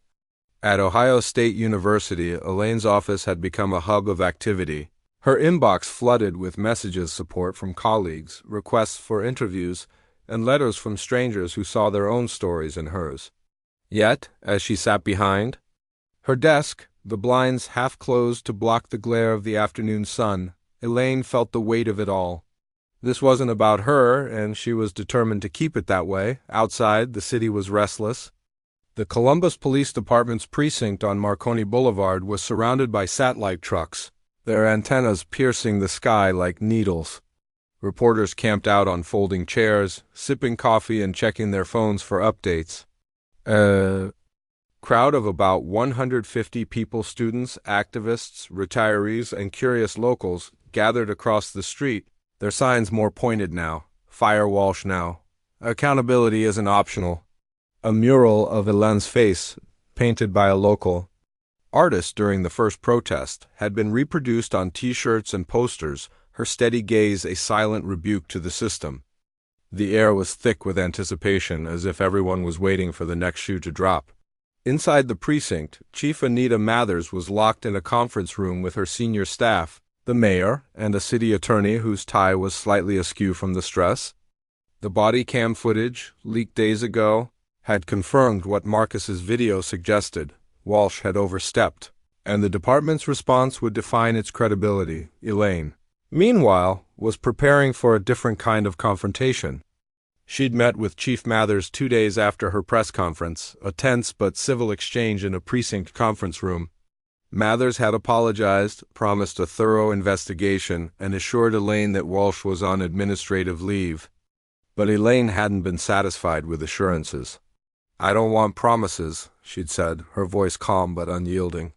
At Ohio State University, Elaine's office had become a hub of activity. Her inbox flooded with messages, support from colleagues, requests for interviews, and letters from strangers who saw their own stories in hers. Yet, as she sat behind her desk, the blinds half closed to block the glare of the afternoon sun, Elaine felt the weight of it all. This wasn't about her, and she was determined to keep it that way. Outside, the city was restless. The Columbus Police Department's precinct on Marconi Boulevard was surrounded by satellite trucks, their antennas piercing the sky like needles. Reporters camped out on folding chairs, sipping coffee and checking their phones for updates. A crowd of about 150 people, students, activists, retirees, and curious locals, gathered across the street, their signs more pointed now. "Fire Walsh now. Accountability isn't optional." A mural of Elaine's face, painted by a local artist during the first protest, had been reproduced on T-shirts and posters, her steady gaze a silent rebuke to the system. The air was thick with anticipation, as if everyone was waiting for the next shoe to drop. Inside the precinct, Chief Anita Mathers was locked in a conference room with her senior staff, the mayor, and a city attorney whose tie was slightly askew from the stress. The body cam footage, leaked days ago, had confirmed what Marcus's video suggested. Walsh had overstepped, and the department's response would define its credibility. Elaine, meanwhile, was preparing for a different kind of confrontation. She'd met with Chief Mathers 2 days after her press conference, a tense but civil exchange in a precinct conference room. Mathers had apologized, promised a thorough investigation, and assured Elaine that Walsh was on administrative leave. But Elaine hadn't been satisfied with assurances. "I don't want promises," she'd said, her voice calm but unyielding.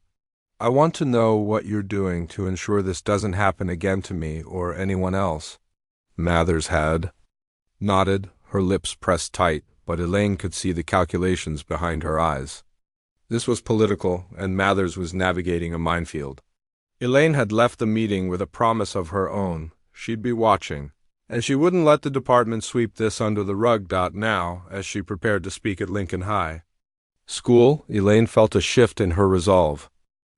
"I want to know what you're doing to ensure this doesn't happen again to me or anyone else." Mathers had nodded, her lips pressed tight, but Elaine could see the calculations behind her eyes. This was political, and Mathers was navigating a minefield. Elaine had left the meeting with a promise of her own. She'd be watching, and she wouldn't let the department sweep this under the rug. Now, as she prepared to speak at Lincoln High School, Elaine felt a shift in her resolve.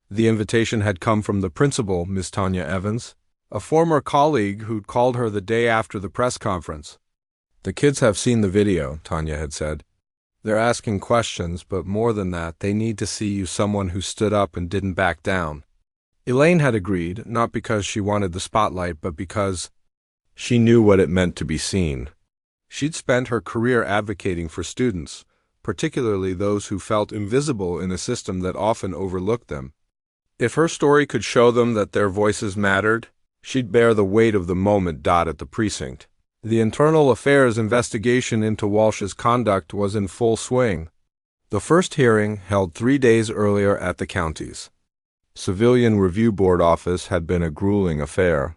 The invitation had come from the principal, Miss Tanya Evans, a former colleague who'd called her the day after the press conference. "The kids have seen the video," Tanya had said. "They're asking questions, but more than that, they need to see you someone who stood up and didn't back down." Elaine had agreed, not because she wanted the spotlight, but because she knew what it meant to be seen. She'd spent her career advocating for students, particularly those who felt invisible in a system that often overlooked them. If her story could show them that their voices mattered, she'd bear the weight of the moment. At the precinct, the internal affairs investigation into Walsh's conduct was in full swing. The first hearing, held 3 days earlier at the county's Civilian Review Board office, had been a grueling affair.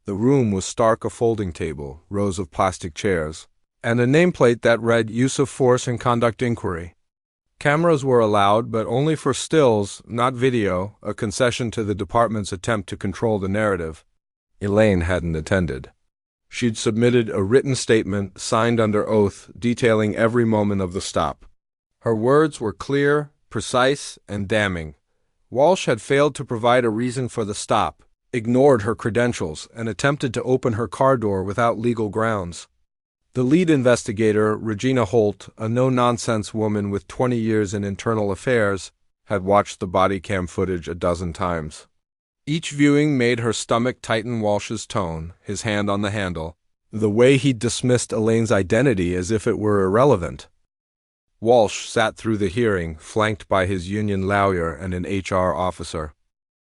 The room was stark: a folding table, rows of plastic chairs, and a nameplate that read "Use of Force and Conduct Inquiry." Cameras were allowed, but only for stills, not video, a concession to the department's attempt to control the narrative. Elaine hadn't attended. She'd submitted a written statement, signed under oath, detailing every moment of the stop. Her words were clear, precise, and damning. Walsh had failed to provide a reason for the stop, ignored her credentials, and attempted to open her car door without legal grounds. The lead investigator, Regina Holt, a no-nonsense woman with 20 years in internal affairs, had watched the body cam footage a dozen times. Each viewing made her stomach tighten. Walsh's tone, his hand on the handle, the way he dismissed Elaine's identity as if it were irrelevant. Walsh sat through the hearing, flanked by his union lawyer and an HR officer.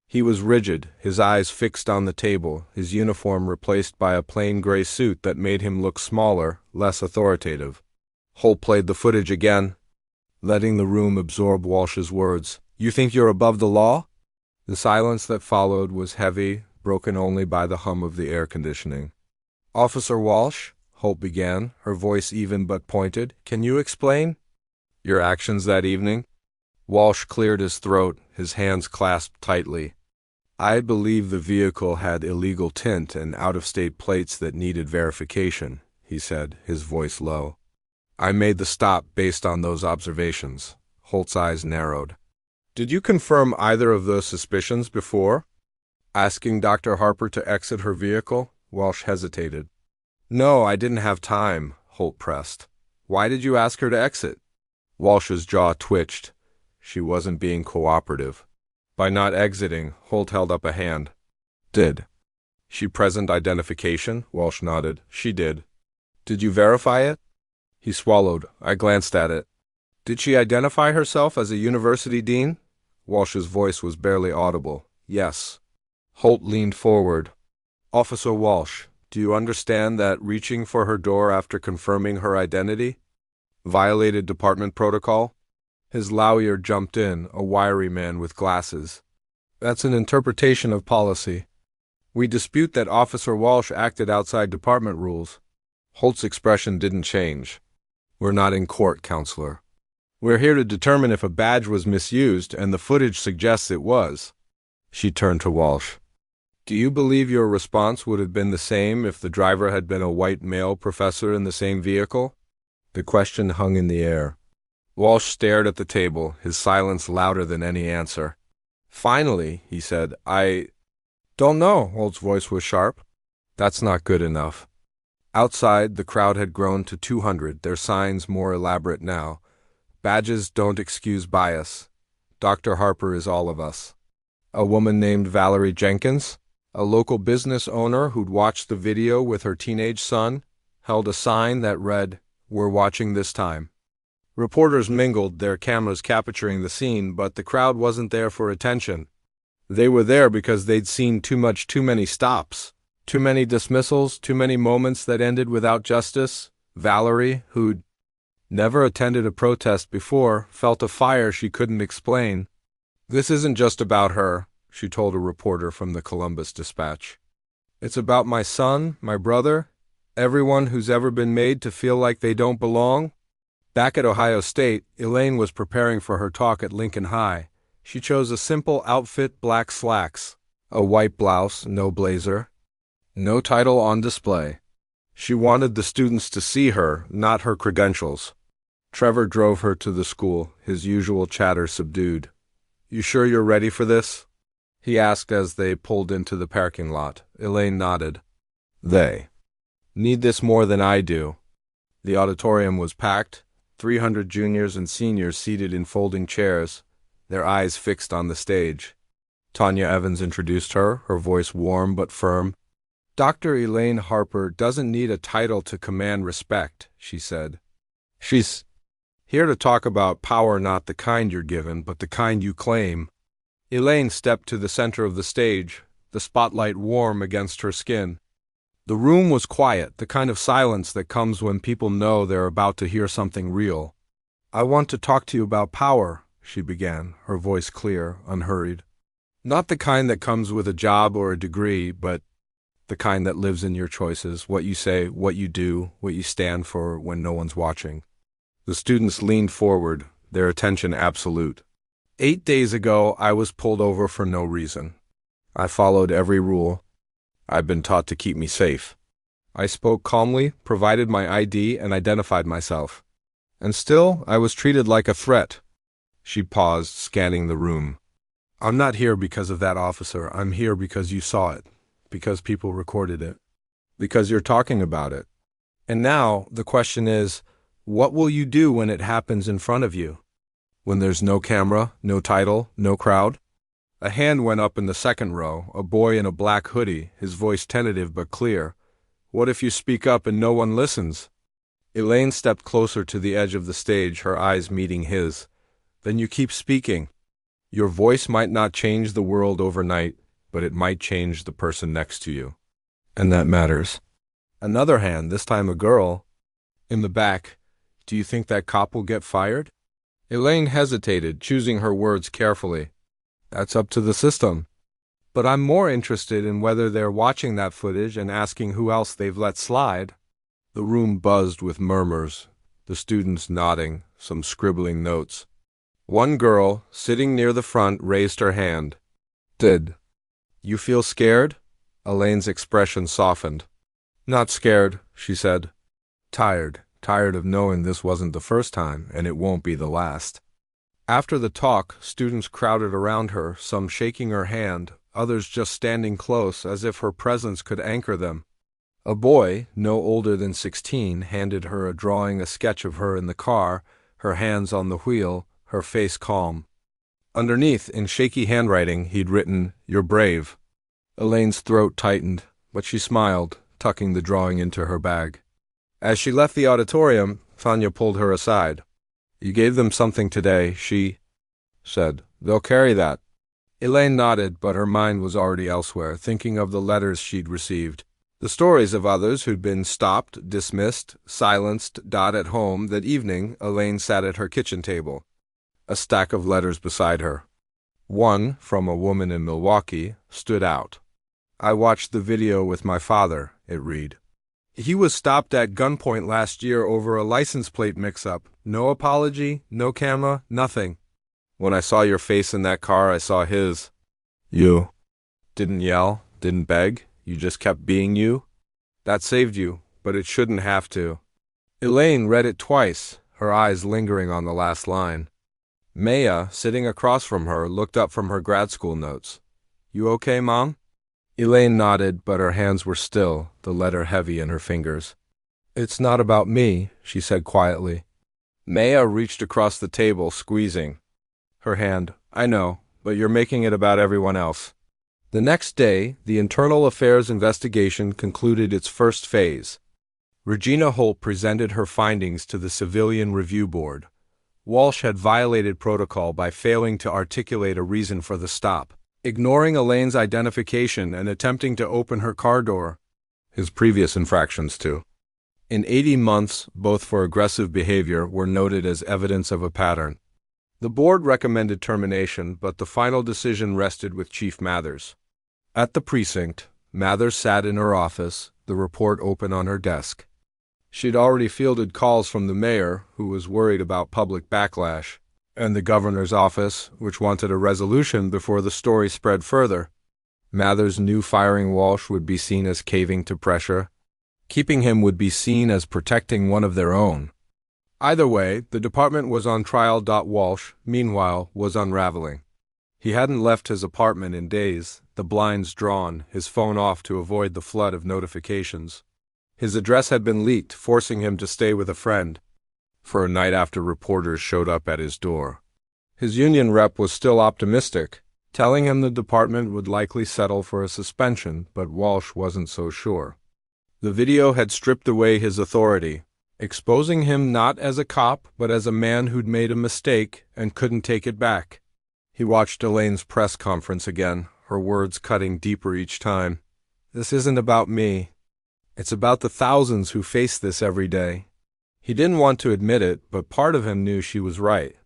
He was rigid, his eyes fixed on the table, his uniform replaced by a plain gray suit that made him look smaller, less authoritative. Holt played the footage again, letting the room absorb Walsh's words. "You think you're above the law?" The silence that followed was heavy, broken only by the hum of the air conditioning. "Officer Walsh," Holt began, her voice even but pointed, "can you explain your actions that evening?" Walsh cleared his throat, his hands clasped tightly. "I believe the vehicle had illegal tint and out-of-state plates that needed verification," he said, his voice low. "I made the stop based on those observations." Holt's eyes narrowed. "Did you confirm either of those suspicions before asking Dr. Harper to exit her vehicle?" Walsh hesitated. "No, I didn't have time," Holt pressed. "Why did you ask her to exit?" Walsh's jaw twitched. She wasn't being cooperative. By not exiting, Holt held up a hand. "Did she present identification?" Walsh nodded. "She did." "Did you verify it?" He swallowed. "I glanced at it." "Did she identify herself as a university dean?" Walsh's voice was barely audible. "Yes." Holt leaned forward. "Officer Walsh, do you understand that reaching for her door after confirming her identity violated department protocol?" His lawyer jumped in, a wiry man with glasses. "That's an interpretation of policy. We dispute that Officer Walsh acted outside department rules." Holt's expression didn't change. "We're not in court, counselor. We're here to determine if a badge was misused, and the footage suggests it was." She turned to Walsh. "Do you believe your response would have been the same if the driver had been a white male professor in the same vehicle?" The question hung in the air. Walsh stared at the table, his silence louder than any answer. Finally, he said, "I don't know." Holt's voice was sharp. "That's not good enough." Outside, the crowd had grown to 200, their signs more elaborate now. "Badges don't excuse bias. Dr. Harper is all of us." A woman named Valerie Jenkins, a local business owner who'd watched the video with her teenage son, held a sign that read, "We're watching this time." Reporters mingled, their cameras capturing the scene, but the crowd wasn't there for attention. They were there because they'd seen too many stops, too many dismissals, too many moments that ended without justice. Valerie, who'd never attended a protest before, felt a fire she couldn't explain. "This isn't just about her," she told a reporter from the Columbus Dispatch. "It's about my son, my brother, everyone who's ever been made to feel like they don't belong." Back at Ohio State, Elaine was preparing for her talk at Lincoln High. She chose a simple outfit: black slacks, a white blouse, no blazer, no title on display. She wanted the students to see her, not her credentials. Trevor drove her to the school, his usual chatter subdued. "You sure you're ready for this?" he asked as they pulled into the parking lot. Elaine nodded. "They need this more than I do." The auditorium was packed, 300 juniors and seniors seated in folding chairs, their eyes fixed on the stage. Tanya Evans introduced her, her voice warm but firm. Dr. Elaine Harper doesn't need a title to command respect, she said. She's here to talk about power, not the kind you're given, but the kind you claim. Elaine stepped to the center of the stage, the spotlight warm against her skin. The room was quiet, the kind of silence that comes when people know they're about to hear something real. I want to talk to you about power, she began, her voice clear, unhurried. Not the kind that comes with a job or a degree, but the kind that lives in your choices, what you say, what you do, what you stand for when no one's watching. The students leaned forward, their attention absolute. 8 days ago, I was pulled over for no reason. I followed every rule. I'd been taught to keep me safe. I spoke calmly, provided my ID, and identified myself. And still, I was treated like a threat. She paused, scanning the room. I'm not here because of that, officer. I'm here because you saw it, because people recorded it, because you're talking about it. And now, the question is, what will you do when it happens in front of you? When there's no camera, no title, no crowd? A hand went up in the second row, a boy in a black hoodie, his voice tentative but clear. What if you speak up and no one listens? Elaine stepped closer to the edge of the stage, her eyes meeting his. Then you keep speaking. Your voice might not change the world overnight, but it might change the person next to you. And that matters. Another hand, this time a girl, in the back. Do you think that cop will get fired? Elaine hesitated, choosing her words carefully. That's up to the system. But I'm more interested in whether they're watching that footage and asking who else they've let slide. The room buzzed with murmurs, the students nodding, some scribbling notes. One girl, sitting near the front, raised her hand. Did you feel scared? Elaine's expression softened. Not scared, she said. Tired of knowing this wasn't the first time, and it won't be the last. After the talk, students crowded around her, some shaking her hand, others just standing close as if her presence could anchor them. A boy, no older than 16, handed her a drawing, a sketch of her in the car, her hands on the wheel, her face calm. Underneath, in shaky handwriting, he'd written, "You're brave." Elaine's throat tightened, but she smiled, tucking the drawing into her bag. As she left the auditorium, Fanya pulled her aside. You gave them something today, she said. They'll carry that. Elaine nodded, but her mind was already elsewhere, thinking of the letters she'd received. The stories of others who'd been stopped, dismissed, silenced. At home that evening, Elaine sat at her kitchen table, a stack of letters beside her. One, from a woman in Milwaukee, stood out. I watched the video with my father, it read. He was stopped at gunpoint last year over a license plate mix-up. No apology, no camera, nothing. When I saw your face in that car, I saw his. You didn't yell, didn't beg, you just kept being you. That saved you, but it shouldn't have to. Elaine read it twice, her eyes lingering on the last line. Maya, sitting across from her, looked up from her grad school notes. You okay, Mom? Elaine nodded, but her hands were still, the letter heavy in her fingers. It's not about me, she said quietly. Maya reached across the table, squeezing her hand. I know, but you're making it about everyone else. The next day, the Internal Affairs investigation concluded its first phase. Regina Holt presented her findings to the Civilian Review Board. Walsh had violated protocol by failing to articulate a reason for the stop, ignoring Elaine's identification and attempting to open her car door. His previous infractions, too. In 80 months, both for aggressive behavior, were noted as evidence of a pattern. The board recommended termination, but the final decision rested with Chief Mathers. At the precinct, Mathers sat in her office, the report open on her desk. She'd already fielded calls from the mayor, who was worried about public backlash, and the governor's office, which wanted a resolution before the story spread further. Mathers knew firing Walsh would be seen as caving to pressure. Keeping him would be seen as protecting one of their own. Either way, the department was on trial. Walsh, meanwhile, was unraveling. He hadn't left his apartment in days, the blinds drawn, his phone off to avoid the flood of notifications. His address had been leaked, forcing him to stay with a friend for a night after reporters showed up at his door. His union rep was still optimistic. telling him the department would likely settle for a suspension, but Walsh wasn't so sure. The video had stripped away his authority, exposing him not as a cop, but as a man who'd made a mistake and couldn't take it back. He watched Elaine's press conference again, her words cutting deeper each time. This isn't about me. It's about the thousands who face this every day. He didn't want to admit it, but part of him knew she was right.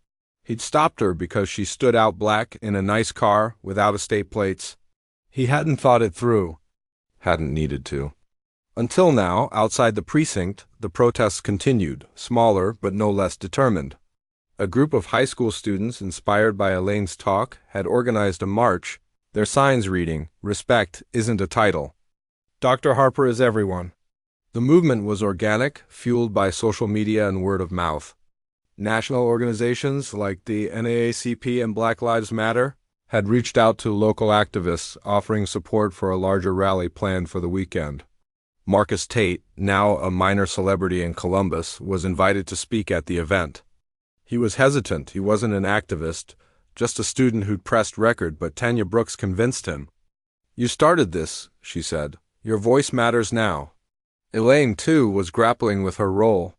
He'd stopped her because she stood out black in a nice car without estate plates. He hadn't thought it through. Hadn't needed to. Until now, outside the precinct, the protests continued, smaller but no less determined. A group of high school students, inspired by Elaine's talk, had organized a march, their signs reading, "Respect isn't a title. Dr. Harper is everyone." The movement was organic, fueled by social media and word of mouth. National organizations like the NAACP and Black Lives Matter had reached out to local activists, offering support for a larger rally planned for the weekend. Marcus Tate, now a minor celebrity in Columbus, was invited to speak at the event. He was hesitant. He wasn't an activist, just a student who'd pressed record, but Tanya Brooks convinced him. "You started this," she said. "Your voice matters now." Elaine, too, was grappling with her role.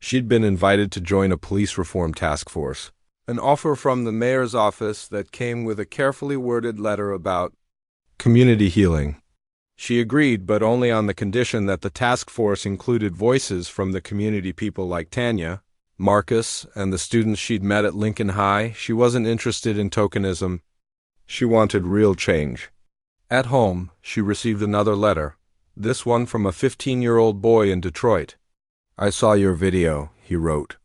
She'd been invited to join a police reform task force, an offer from the mayor's office that came with a carefully worded letter about community healing. She agreed, but only on the condition that the task force included voices from the community people like Tanya, Marcus, and the students she'd met at Lincoln High. She wasn't interested in tokenism. She wanted real change. At home, she received another letter, this one from a 15-year-old boy in Detroit. "I saw your video," he wrote.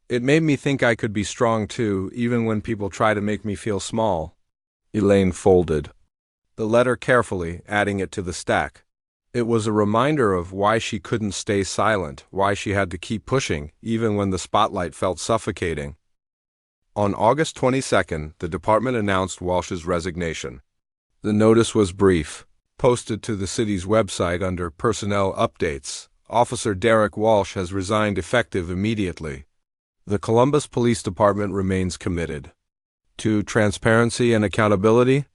"It made me think I could be strong too, even when people try to make me feel small." Elaine folded the letter carefully, adding it to the stack. It was a reminder of why she couldn't stay silent, why she had to keep pushing, even when the spotlight felt suffocating. On August 22nd, the department announced Walsh's resignation. The notice was brief, posted to the city's website under Personnel Updates. Officer Derek Walsh has resigned effective immediately. The Columbus Police Department remains committed to transparency and accountability.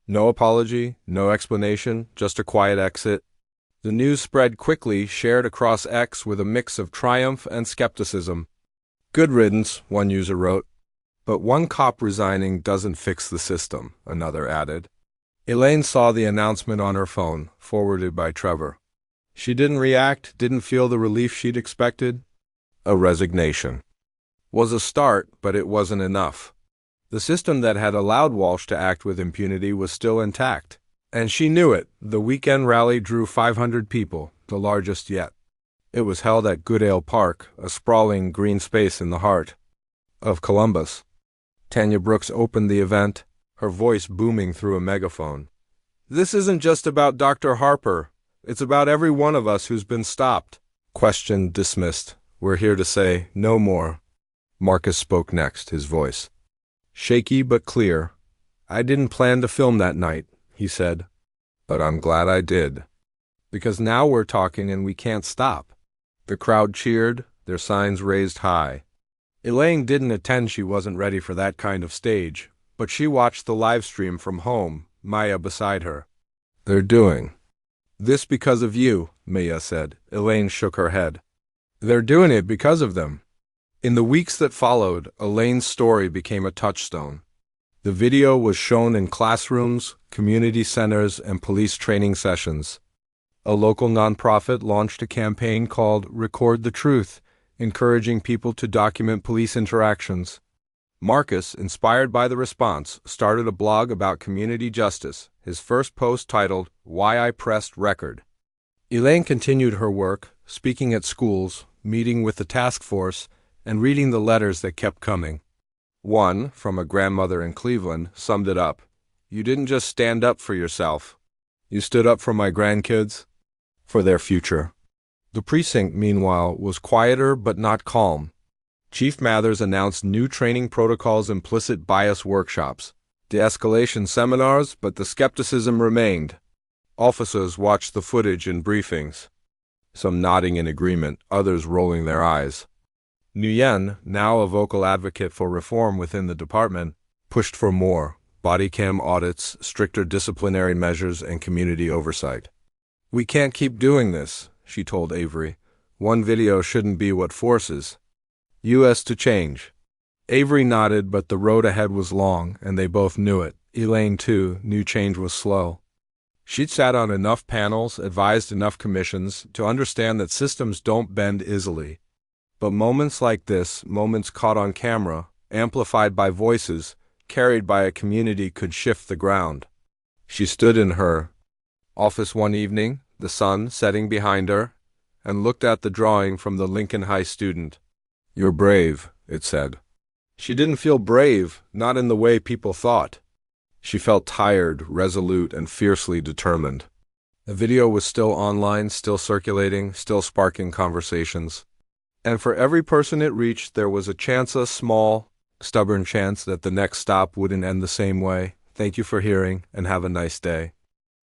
No apology, no explanation, just a quiet exit. The news spread quickly, shared across X with a mix of triumph and skepticism. "Good riddance," one user wrote. "But one cop resigning doesn't fix the system," another added. Elaine saw the announcement on her phone, forwarded by Trevor. She didn't react, didn't feel the relief she'd expected. A resignation was a start, but it wasn't enough. The system that had allowed Walsh to act with impunity was still intact, and she knew it. The weekend rally drew 500 people, the largest yet. It was held at Goodale Park, a sprawling green space in the heart of Columbus. Tanya Brooks opened the event, her voice booming through a megaphone. "This isn't just about Dr. Harper. It's about every one of us who's been stopped. Question dismissed. We're here to say no more." Marcus spoke next, his voice shaky but clear. "I didn't plan to film that night," he said, "but I'm glad I did. Because now we're talking and we can't stop." The crowd cheered, their signs raised high. Elaine didn't attend. She wasn't ready for that kind of stage, but she watched the live stream from home, Maya beside her. "They're doing this because of you," Maya said. Elaine shook her head. "They're doing it because of them." In the weeks that followed, Elaine's story became a touchstone. The video was shown in classrooms, community centers, and police training sessions. A local nonprofit launched a campaign called Record the Truth, encouraging people to document police interactions. Marcus, inspired by the response, started a blog about community justice, his first post titled, "Why I Pressed Record." Elaine continued her work, speaking at schools, meeting with the task force, and reading the letters that kept coming. One, from a grandmother in Cleveland, summed it up. "You didn't just stand up for yourself. You stood up for my grandkids, for their future." The precinct, meanwhile, was quieter but not calm. Chief Mathers announced new training protocols, implicit bias workshops, de-escalation seminars, but the skepticism remained. Officers watched the footage in briefings, some nodding in agreement, others rolling their eyes. Nguyen, now a vocal advocate for reform within the department, pushed for more. body cam audits, stricter disciplinary measures, and community oversight. "We can't keep doing this," she told Avery. "One video shouldn't be what forces us to change." Avery nodded, but the road ahead was long, and they both knew it. Elaine, too, knew change was slow. She'd sat on enough panels, advised enough commissions, to understand that systems don't bend easily. But moments like this, moments caught on camera, amplified by voices, carried by a community, could shift the ground. She stood in her office one evening, the sun setting behind her, and looked at the drawing from the Lincoln High student. "You're brave," it said. She didn't feel brave, not in the way people thought. She felt tired, resolute, and fiercely determined. The video was still online, still circulating, still sparking conversations. And for every person it reached, there was a small, stubborn chance that the next stop wouldn't end the same way. Thank you for hearing, and have a nice day.